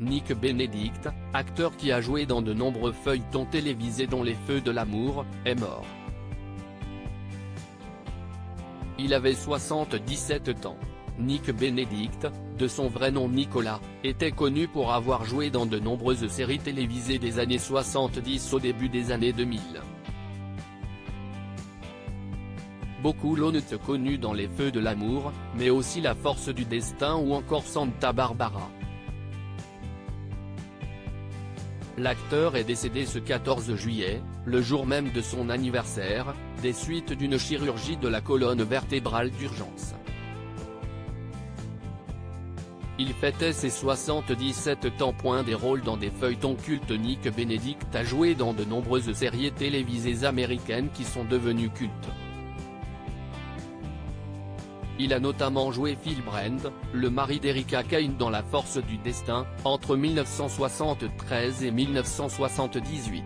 Nick Benedict, acteur qui a joué dans de nombreux feuilletons télévisés dont Les Feux de l'amour, est mort. Il avait 77 ans. Nick Benedict, de son vrai nom Nicolas, était connu pour avoir joué dans de nombreuses séries télévisées des années 70 au début des années 2000. Beaucoup l'ont connu dans Les Feux de l'amour, mais aussi La Force du destin ou encore Santa Barbara. L'acteur est décédé ce 14 juillet, le jour même de son anniversaire, des suites d'une chirurgie de la colonne vertébrale d'urgence. Il fêtait ses 77 ans. Des rôles dans des feuilletons cultes. Nick Benedict a joué dans de nombreuses séries télévisées américaines qui sont devenues cultes. Il a notamment joué Phil Brand, le mari d'Erika Kane dans La Force du destin, entre 1973 et 1978.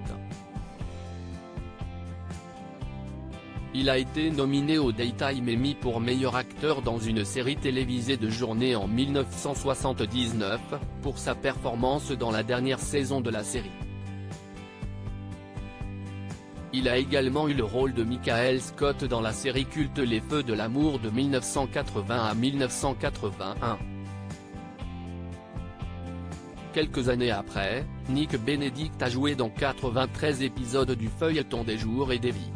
Il a été nominé au Daytime Emmy pour meilleur acteur dans une série télévisée de journée en 1979, pour sa performance dans la dernière saison de la série. Il a également eu le rôle de Michael Scott dans la série culte Les Feux de l'amour de 1980 à 1981. Quelques années après, Nick Benedict a joué dans 93 épisodes du feuilleton Des jours et des vies.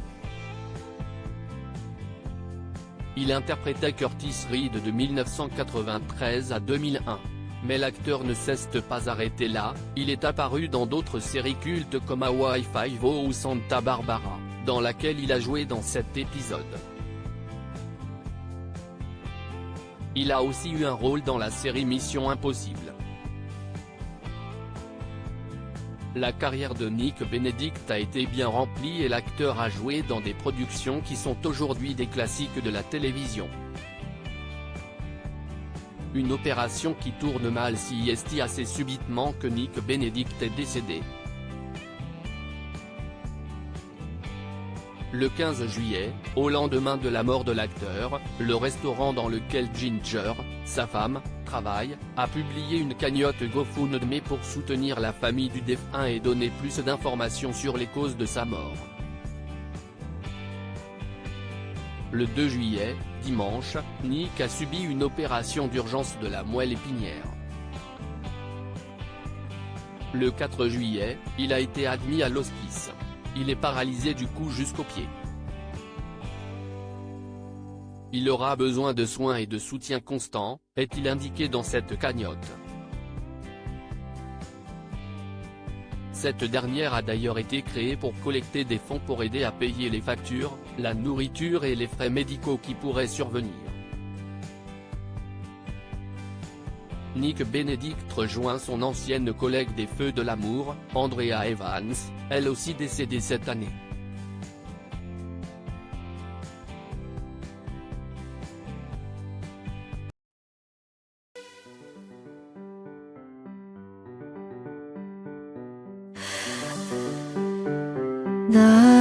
Il interprétait Curtis Reed de 1993 à 2001. Mais l'acteur ne s'est pas arrêté là, il est apparu dans d'autres séries cultes comme Hawaii Five-O ou Santa Barbara, dans laquelle il a joué dans 7 épisodes. Il a aussi eu un rôle dans la série Mission Impossible. La carrière de Nick Benedict a été bien remplie et l'acteur a joué dans des productions qui sont aujourd'hui des classiques de la télévision. Une opération qui tourne mal si est assez subitement que Nick Benedict est décédé. Le 15 juillet, au lendemain de la mort de l'acteur, le restaurant dans lequel Ginger, sa femme, travaille, a publié une cagnotte GoFundMe pour soutenir la famille du défunt et donner plus d'informations sur les causes de sa mort. Le 2 juillet, dimanche, Nick a subi une opération d'urgence de la moelle épinière. Le 4 juillet, il a été admis à l'hospice. Il est paralysé du cou jusqu'aux pieds. Il aura besoin de soins et de soutien constant, est-il indiqué dans cette cagnotte. Cette dernière a d'ailleurs été créée pour collecter des fonds pour aider à payer les factures, la nourriture et les frais médicaux qui pourraient survenir. Nick Benedict rejoint son ancienne collègue des Feux de l'amour, Andrea Evans, elle aussi décédée cette année. 나